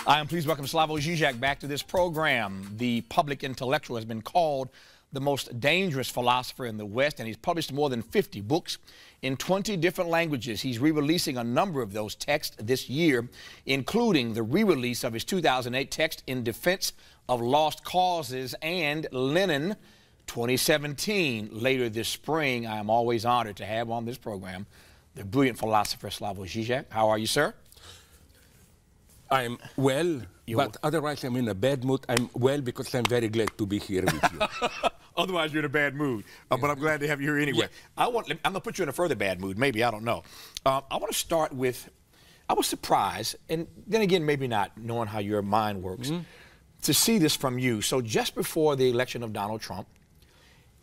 I am pleased to welcome Slavoj Žižek back to this program. The public intellectual has been called the most dangerous philosopher in the West, and he's published more than 50 books in 20 different languages. He's re-releasing a number of those texts this year, including the re-release of his 2008 text in defense of lost causes and Lenin 2017. Later this spring, I am always honored to have on this program the brilliant philosopher Slavoj Žižek. How are you, sir? I'm well, but otherwise I'm in a bad mood. I'm well because I'm very glad to be here with you. Otherwise you're in a bad mood, but I'm glad to have you here anyway. Yeah. I'm going to put you in a further bad mood, maybe, I don't know. I want to start with, I was surprised, and then again, maybe not, knowing how your mind works, to see this from you. So just before the election of Donald Trump,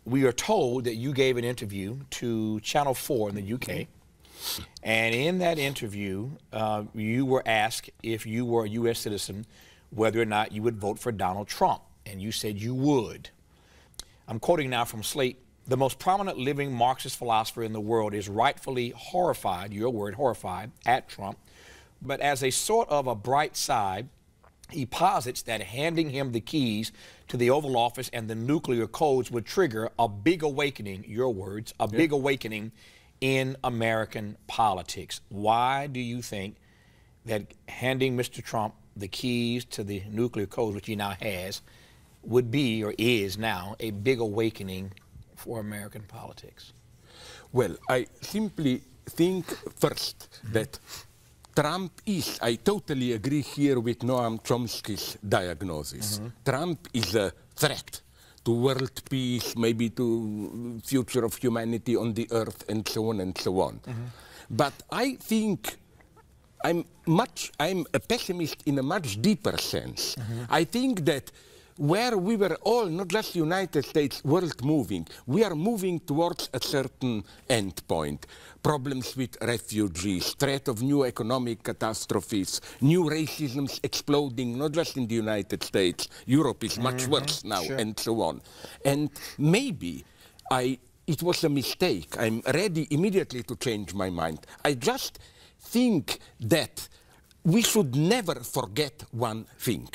we are told that you gave an interview to Channel 4 in the UK. And in that interview, you were asked if you were a U.S. citizen, whether or not you would vote for Donald Trump. And you said you would. I'm quoting now from Slate. The most prominent living Marxist philosopher in the world is rightfully horrified, your word, horrified, at Trump. But as a sort of a bright side, he posits that handing him the keys to the Oval Office and the nuclear codes would trigger a big awakening, your words, a big awakening in American politics. Why do you think that handing Mr. Trump the keys to the nuclear codes, which he now has, would be, or is now, a big awakening for American politics? Well, I simply think first that Trump is, I totally agree here with Noam Chomsky's diagnosis. Trump is a threat to world peace, maybe to future of humanity on the earth, and so on and so on. But I think I'm a pessimist in a much deeper sense. I think that where we were all, not just the United States, world moving, we are moving towards a certain end point. Problems with refugees, threat of new economic catastrophes, new racisms exploding, not just in the United States. Europe is much worse now, and so on. And maybe it was a mistake. I'm ready immediately to change my mind. I just think that we should never forget one thing.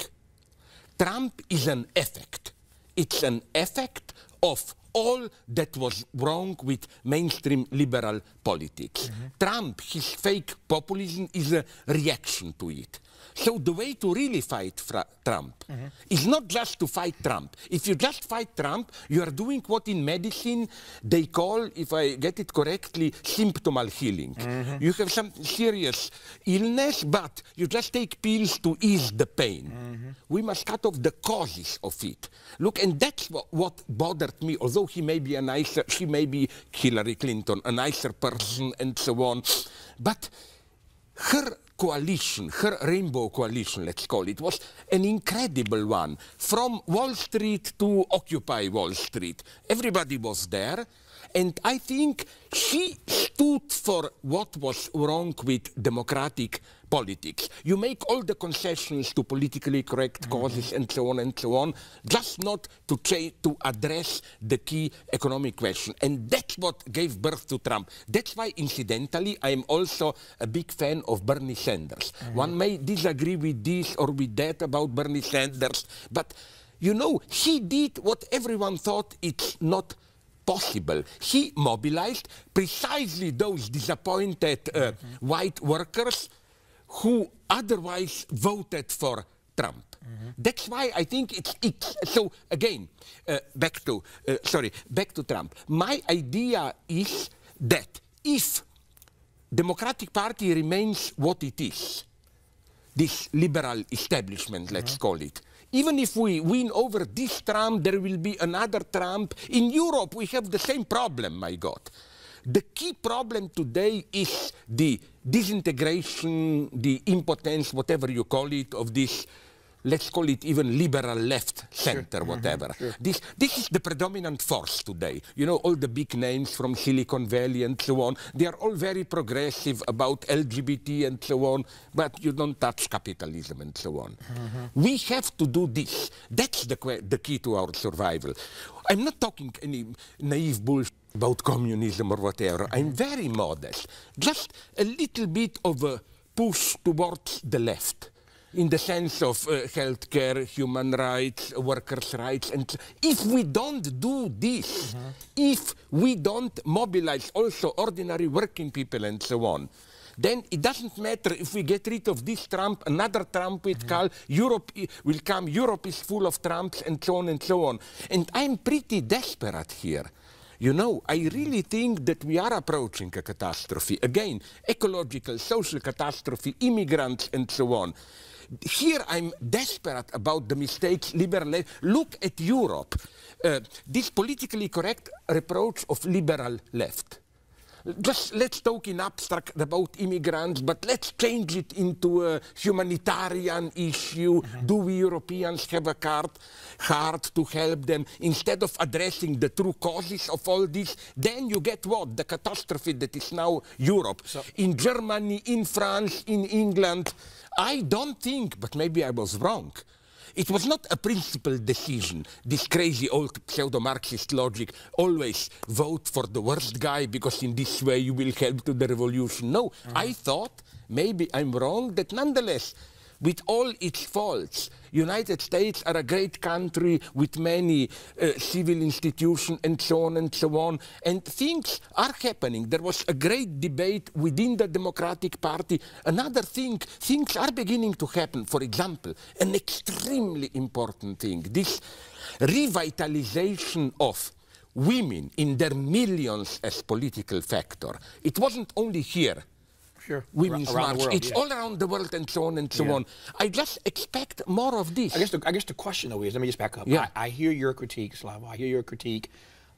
Trump is an effect. It's an effect of all that was wrong with mainstream liberal politics. Trump, his fake populism, is a reaction to it. So the way to really fight Trump is not just to fight Trump. If you just fight Trump, you are doing what in medicine they call, if I get it correctly, symptomal healing. You have some serious illness, but you just take pills to ease the pain. We must cut off the causes of it. Look, and that's what bothered me, although he may be a nicer, she may be Hillary Clinton, a nicer person and so on. But her coalition, her rainbow coalition, let's call it, was an incredible one. From Wall Street to Occupy Wall Street, everybody was there. And I think she stood for what was wrong with democratic politics. You make all the concessions to politically correct causes and so on, just not to address the key economic question. And that's what gave birth to Trump. That's why, incidentally, I am also a big fan of Bernie Sanders. One may disagree with this or with that about Bernie Sanders, but, you know, he did what everyone thought it's not possible. He mobilized precisely those disappointed white workers who otherwise voted for Trump. That's why I think it's so again, back to Trump. My idea is that if Democratic Party remains what it is, this liberal establishment, let's call it, even if we win over this Trump, there will be another Trump. In Europe, we have the same problem, my God. The key problem today is the disintegration, the impotence, whatever you call it, of this, let's call it even liberal left center, whatever. This is the predominant force today. You know, all the big names from Silicon Valley and so on, they are all very progressive about LGBT and so on, but you don't touch capitalism and so on. We have to do this. That's the key to our survival. I'm not talking any naive bullshit about communism or whatever. I'm very modest. Just a little bit of a push towards the left. in the sense of healthcare, human rights, workers' rights. And if we don't do this, if we don't mobilize also ordinary working people and so on, then it doesn't matter if we get rid of this Trump, another Trump will come, Europe will come, Europe is full of Trumps, and so on and so on. And I'm pretty desperate here. You know, I really think that we are approaching a catastrophe. Again, ecological, social catastrophe, immigrants, and so on. Here I'm desperate about the mistakes liberal. Look at Europe. This politically correct approach of liberal left. Just let's talk in abstract about immigrants, but let's change it into a humanitarian issue. Do we Europeans have a heart to help them instead of addressing the true causes of all this? Then you get what? The catastrophe that is now Europe. So, in Germany, in France, in England, I don't think, but maybe I was wrong. It was not a principled decision, this crazy old pseudo-Marxist logic, always vote for the worst guy because in this way you will help to the revolution. No, I thought, maybe I'm wrong, that nonetheless, with all its faults, United States are a great country with many civil institutions and so on and so on. And things are happening. There was a great debate within the Democratic Party. Another thing, things are beginning to happen. For example, an extremely important thing, this revitalization of women in their millions as political factor. It wasn't only here. Sure. Women's around march. The world, it's all around the world and so on and so on. I just expect more of this. I guess the question, though, is, let me just back up. Yeah. I hear your critique, Slavoj. I hear your critique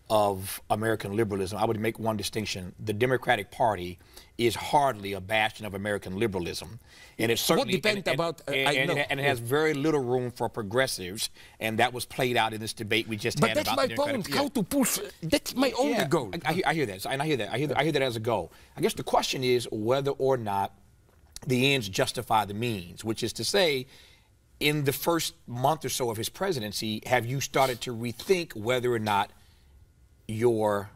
of American liberalism. I would make one distinction. The Democratic Party is hardly a bastion of American liberalism. And it certainly and it has very little room for progressives, and that was played out in this debate we just had about the Democratic. But that's my point, how to push. That's my only goal. I hear that, and I hear that as a goal. I guess the question is whether or not the ends justify the means, which is to say, in the first month or so of his presidency, have you started to rethink whether or not your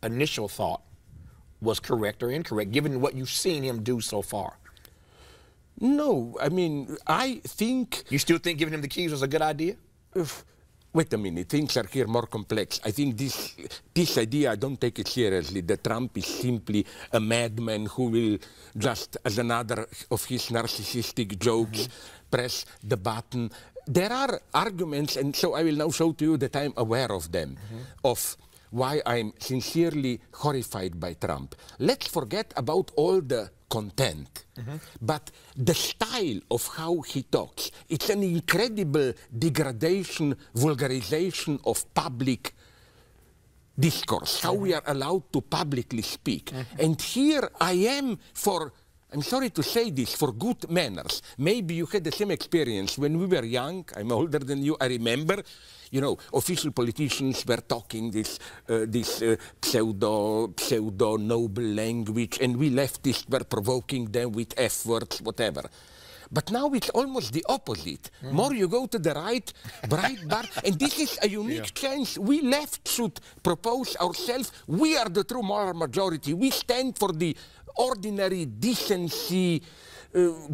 initial thought was correct or incorrect, given what you've seen him do so far? No, I mean, I think... You still think giving him the keys was a good idea? Wait a minute, things are here more complex. I think this idea, I don't take it seriously, that Trump is simply a madman who will just, as another of his narcissistic jokes, press the button. There are arguments, and so I will now show to you that I'm aware of them, of why I'm sincerely horrified by Trump. Let's forget about all the content, but the style of how he talks, it's an incredible degradation, vulgarization of public discourse, how we are allowed to publicly speak. And here I am for, I'm sorry to say this, for good manners. Maybe you had the same experience when we were young. I'm older than you. I remember, you know, official politicians were talking this pseudo noble language, and we leftists were provoking them with F words, whatever. But now it's almost the opposite. More you go to the right, and this is a unique chance. We left should propose ourselves. We are the true moral majority. We stand for the ordinary decency,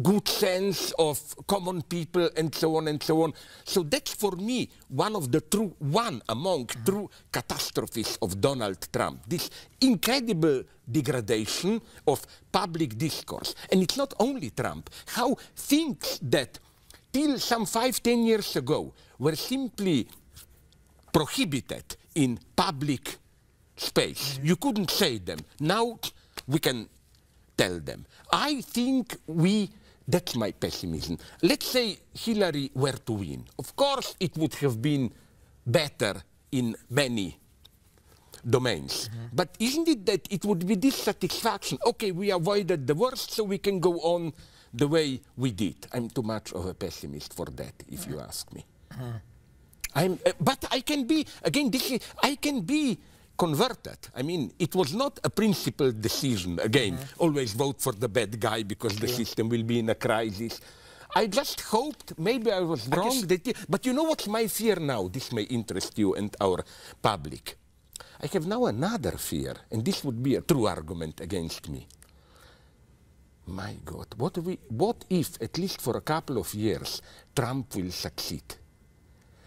good sense of common people, and so on and so on. So that's for me one among true catastrophes of Donald Trump. This incredible degradation of public discourse. And it's not only Trump. How things that till some 5-10 years ago were simply prohibited in public space. You couldn't say them. Now we can tell them. I think that's my pessimism. Let's say Hillary were to win. Of course, it would have been better in many domains. But isn't it that it would be dissatisfaction? Okay, we avoided the worst, so we can go on the way we did. I'm too much of a pessimist for that, if you ask me. But I can be, again, I can be converted. I mean, it was not a principled decision. Again, always vote for the bad guy because the system will be in a crisis. I just hoped, maybe I was wrong, but you know what's my fear now? This may interest you and our public. I have now another fear, and this would be a true argument against me. My God, what if, at least for a couple of years, Trump will succeed?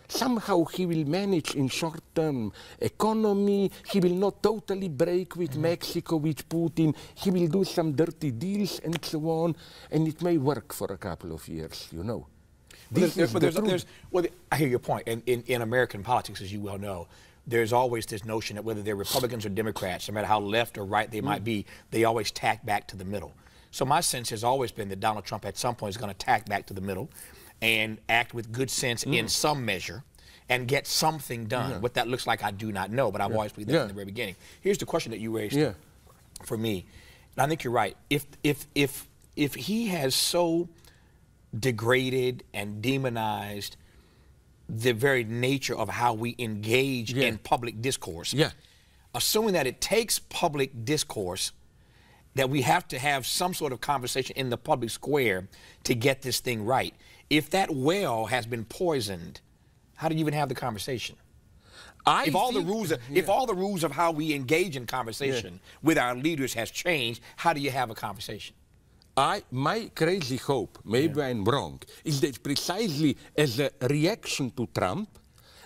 Somehow he will manage in short-term economy, he will not totally break with Mexico, with Putin, he will do some dirty deals and so on, and it may work for a couple of years, you know. I hear your point. And in American politics, as you well know, there's always this notion that whether they're Republicans or Democrats, no matter how left or right they might be, they always tack back to the middle. So my sense has always been that Donald Trump at some point is going to tack back to the middle and act with good sense in some measure and get something done. What that looks like, I do not know, but I've always believed that from the very beginning. Here's the question that you raised for me. And I think you're right. If he has so degraded and demonized the very nature of how we engage in public discourse, assuming that it takes public discourse, that we have to have some sort of conversation in the public square to get this thing right. If that well has been poisoned, how do you even have the conversation? If all the rules of how we engage in conversation with our leaders has changed, how do you have a conversation? My crazy hope, maybe I'm wrong, is that precisely as a reaction to Trump,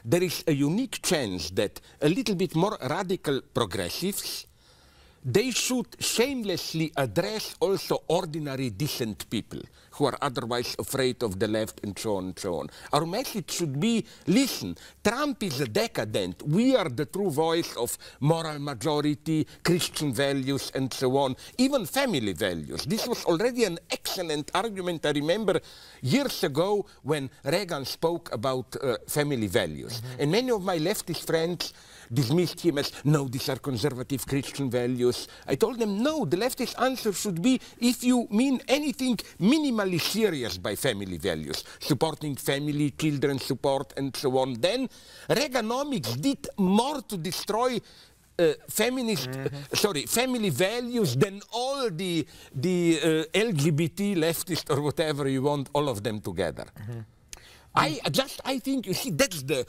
there is a unique chance that a little bit more radical progressives, they should shamelessly address also ordinary, decent people who are otherwise afraid of the left and so on and so on. Our message should be, listen, Trump is a decadent. We are the true voice of moral majority, Christian values and so on, even family values. This was already an excellent argument. I remember years ago when Reagan spoke about family values. And many of my leftist friends dismissed him as, no, these are conservative Christian values. I told them, no, the leftist answer should be, if you mean anything minimally serious by family values, supporting family, children support, and so on, then Reaganomics did more to destroy family values than all the LGBT leftist or whatever you want, all of them together. I think, you see, that's the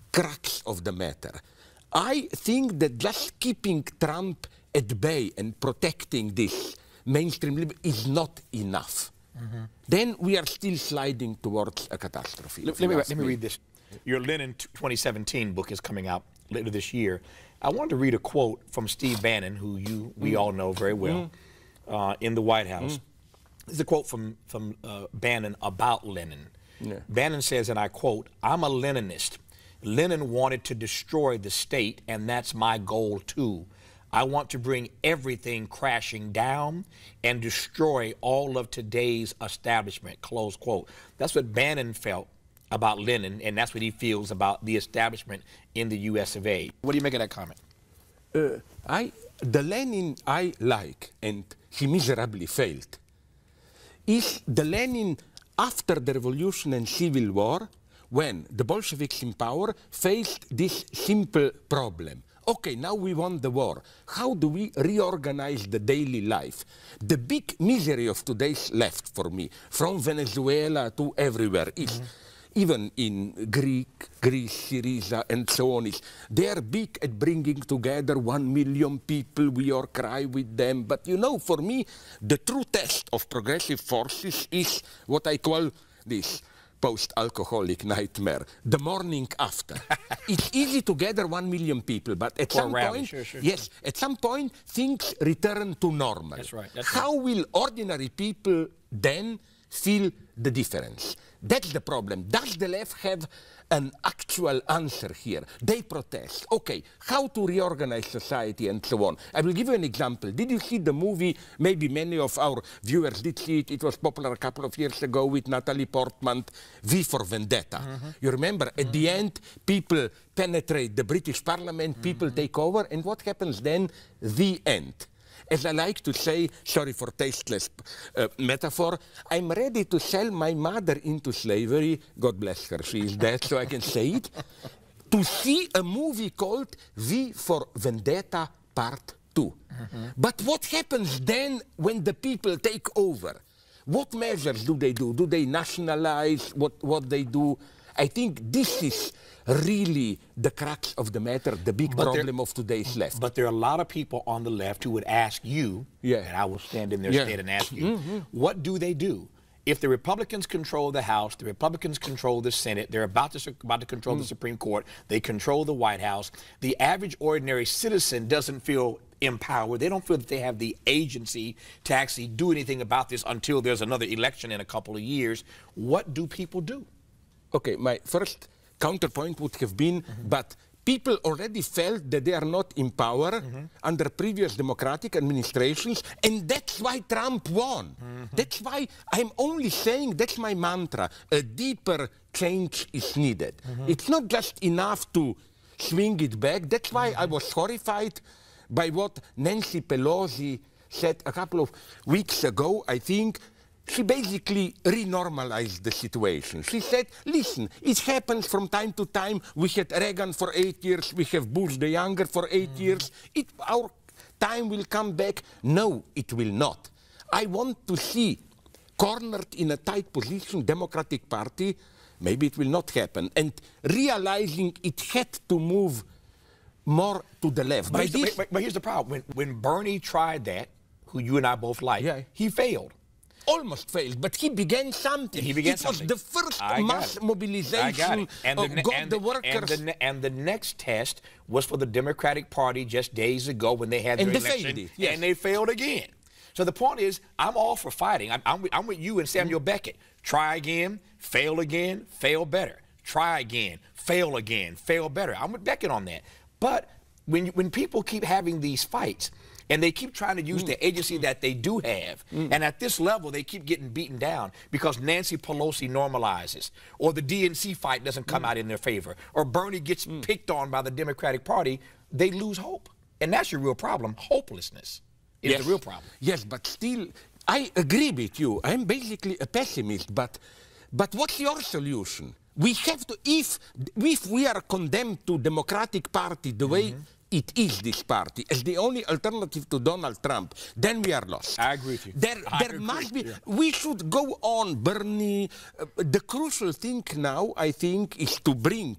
crux of the matter. I think that just keeping Trump at bay and protecting this mainstream liberty is not enough. Then we are still sliding towards a catastrophe. Let me read this. Your Lenin 2017 book is coming out later this year. I wanted to read a quote from Steve Bannon, who we all know very well, in the White House. This is a quote from Bannon about Lenin. Bannon says, and I quote, "I'm a Leninist. Lenin wanted to destroy the state, and that's my goal too. I want to bring everything crashing down and destroy all of today's establishment," close quote. That's what Bannon felt about Lenin, and that's what he feels about the establishment in the US of A. What do you make of that comment? The Lenin I like, and he miserably failed, is the Lenin after the revolution and civil war, when the Bolsheviks in power faced this simple problem. Okay, now we won the war. How do we reorganize the daily life? The big misery of today's left for me, from Venezuela to everywhere, is even in Greece, Syriza, and so on, is they are big at bringing together 1 million people. We all cry with them. But you know, for me, the true test of progressive forces is what I call this post-alcoholic nightmare, the morning after. It's easy to gather 1 million people, but at some point, at some point, things return to normal. That's right. How will ordinary people then feel the difference? That's the problem. Does the left have an actual answer here? They protest. Okay, how to reorganize society and so on. I will give you an example. Did you see the movie? Maybe many of our viewers did see it. It was popular a couple of years ago with Natalie Portman, V for Vendetta. You remember, at the end, people penetrate the British Parliament, people take over, and what happens then? The end. As I like to say, sorry for tasteless metaphor, I'm ready to sell my mother into slavery, God bless her, she is dead, so I can say it, to see a movie called V for Vendetta Part 2. But what happens then when the people take over? What measures do they do? Do they nationalize what they do? I think this is really the crux of the matter, the big problem of today's left. But there are a lot of people on the left who would ask you, and I will stand in their stead and ask you, what do they do? If the Republicans control the House, the Republicans control the Senate, they're about to control the Supreme Court, they control the White House, the average ordinary citizen doesn't feel empowered. They don't feel that they have the agency to actually do anything about this until there's another election in a couple of years. What do people do? Okay, my first counterpoint would have been, but people already felt that they are not in power under previous democratic administrations, and that's why Trump won. That's why I'm only saying, that's my mantra, a deeper change is needed. It's not just enough to swing it back. That's why I was horrified by what Nancy Pelosi said a couple of weeks ago, I think. She basically renormalized the situation. She said, listen, it happens from time to time. We had Reagan for 8 years. We have Bush the Younger for 8 years. Our time will come back. No, it will not. I want to see, cornered in a tight position, Democratic Party, maybe it will not happen, and realizing it had to move more to the left. But here's the problem. When Bernie tried that, who you and I both like, he failed. Almost failed, but he began something. He began something. It was the first mass mobilization of the workers. And the next test was for the Democratic Party just days ago when they had their election, and they failed again. So the point is, I'm all for fighting. I'm with you and Samuel Beckett. Try again, fail better. Try again, fail better. I'm with Beckett on that. But when people keep having these fights, and they keep trying to use the agency that they do have, and at this level they keep getting beaten down because Nancy Pelosi normalizes, or the DNC fight doesn't come out in their favor, or Bernie gets picked on by the Democratic Party, they lose hope. And that's your real problem. Hopelessness is the real problem. Yes, but still, I agree with you. I'm basically a pessimist, but what's your solution? We have to, if we are condemned to Democratic Party the way it is, this party, as the only alternative to Donald Trump, then we are lost. I agree with you. There must be, we should go on, Bernie. The crucial thing now, I think, is to bring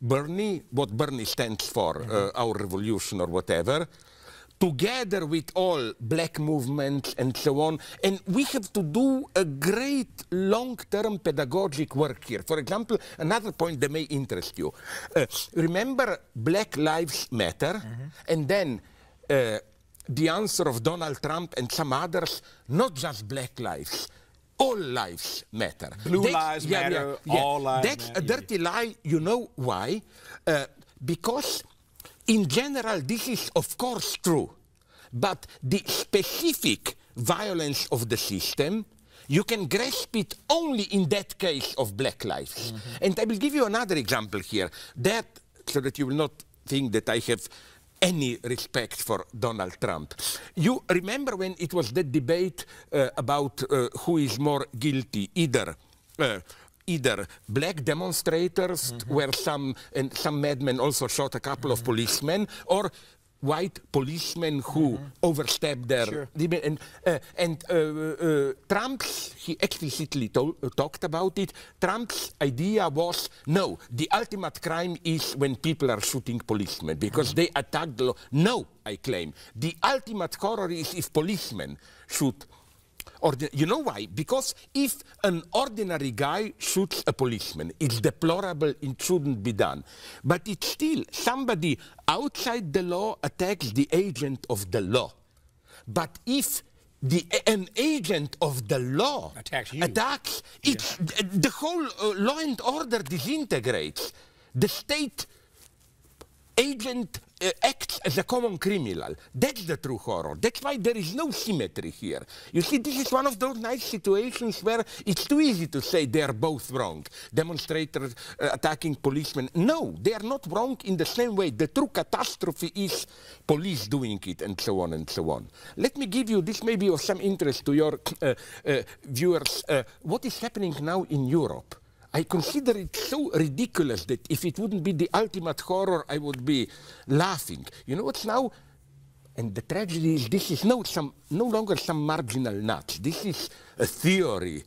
Bernie, what Bernie stands for, our revolution or whatever, together with all black movements and so on. And we have to do a great long-term pedagogic work here. For example, another point that may interest you. Remember Black Lives Matter? And then the answer of Donald Trump and some others, not just black lives, all lives matter. Blue lives matter, all lives matter. That's a dirty lie. You know why? Because in general, this is of course true, but the specific violence of the system, you can grasp it only in that case of black lives. And I will give you another example here, so that you will not think that I have any respect for Donald Trump. You remember when it was that debate about who is more guilty, either black demonstrators, where some madmen also shot a couple of policemen, or white policemen who overstepped their limit. And Trump, he explicitly talked about it. Trump's idea was, no, the ultimate crime is when people are shooting policemen because they attack the law. No, I claim. The ultimate horror is if policemen shoot. You know why? Because if an ordinary guy shoots a policeman, it's deplorable, it shouldn't be done. But it's still somebody outside the law attacks the agent of the law. But if an agent of the law attacks, the whole law and order disintegrates. The state agent acts as a common criminal. That's the true horror. That's why there is no symmetry here. You see, this is one of those nice situations where it's too easy to say they are both wrong. Demonstrators attacking policemen. No, they are not wrong in the same way. The true catastrophe is police doing it, and so on and so on. Let me give you, this may be of some interest to your viewers, what is happening now in Europe. I consider it so ridiculous that if it wouldn't be the ultimate horror, I would be laughing. You know what's now? And the tragedy is this is no longer some marginal nut. This is a theory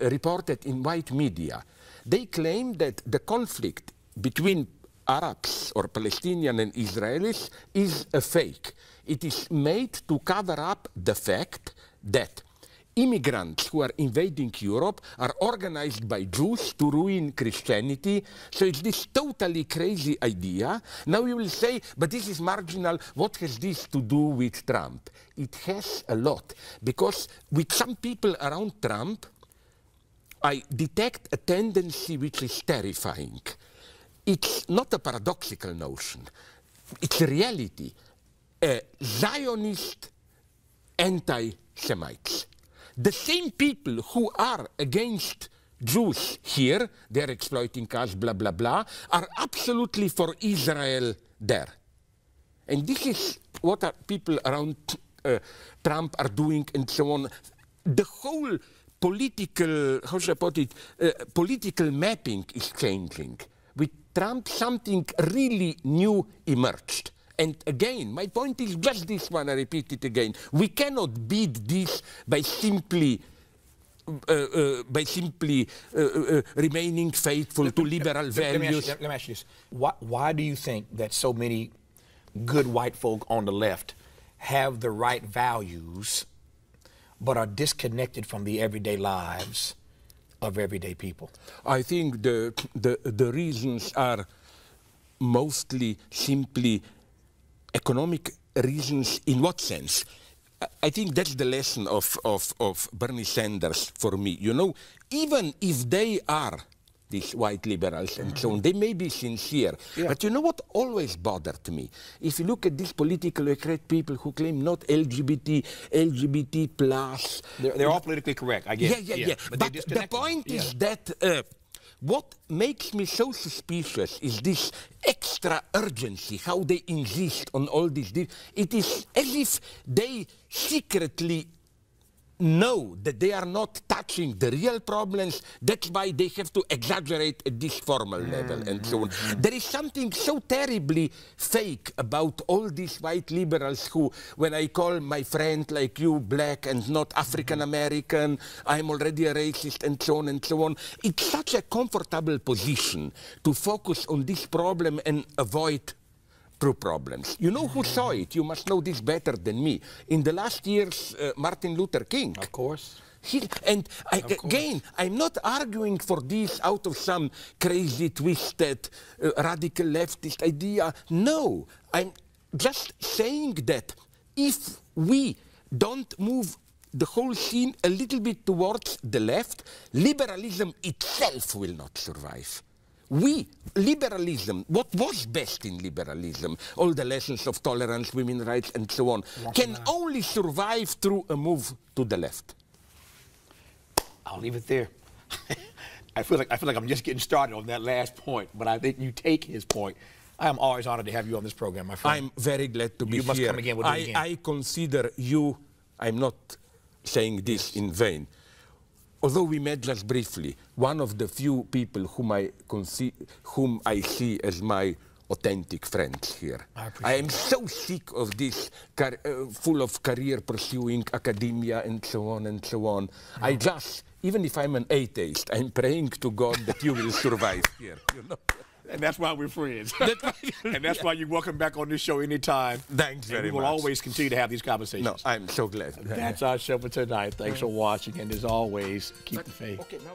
reported in white media They claim that the conflict between Arabs or Palestinians and Israelis is a fake. It is made to cover up the fact that immigrants who are invading Europe are organized by Jews to ruin Christianity. So it's this totally crazy idea. Now you will say, but this is marginal. What has this to do with Trump? It has a lot, because with some people around Trump, I detect a tendency which is terrifying. It's not a paradoxical notion. It's a reality. Zionist anti-Semites. The same people who are against Jews here, they're exploiting us, blah, blah, blah, are absolutely for Israel there. And this is what people around Trump are doing and so on. The whole political, how should I put it, political mapping is changing. With Trump, something really new emerged. And again, my point is just this one, I repeat it again. We cannot beat this by simply remaining faithful to liberal values. Let me ask you this. Why do you think that so many good white folk on the left have the right values but are disconnected from the everyday lives of everyday people? I think the reasons are mostly simply economic reasons. In what sense? I think that's the lesson of Bernie Sanders for me. You know, even if they are these white liberals and so on, they may be sincere. Yeah. But you know what always bothered me? If you look at these politically correct people who claim not LGBT plus. They're all politically correct, I guess. Yeah. But the point is that what makes me so suspicious is this extra urgency, how they insist on all this. It is as if they secretly know that they are not touching the real problems. That's why they have to exaggerate at this formal level and so on. There is something so terribly fake about all these white liberals who, when I call my friend like you black and not African American, I'm already a racist and so on and so on. It's such a comfortable position to focus on this problem and avoid true problems. You know who saw it? You must know this better than me. In the last years, Martin Luther King. Of course. Again, I'm not arguing for this out of some crazy, twisted, radical leftist idea. No, I'm just saying that if we don't move the whole scene a little bit towards the left, liberalism itself will not survive. Liberalism, what was best in liberalism, all the lessons of tolerance, women's rights, and so on, can only survive through a move to the left. I'll leave it there. I feel like I'm just getting started on that last point, but I think you take his point. I am always honored to have you on this program, my friend. I'm very glad to be here. You must come again. We'll do it again. I consider you, I'm not saying this in vain, although we met just briefly, one of the few people whom I see as my authentic friends here. I am so sick of this full of career pursuing academia and so on and so on. No. I just, even if I'm an atheist, I'm praying to God that you will survive here. You know? And that's why we're friends. And that's why you're welcome back on this show anytime. Thanks very much. We will always continue to have these conversations. No, I'm so glad. That's our show for tonight. Thanks for watching. And as always, keep the faith. Okay, now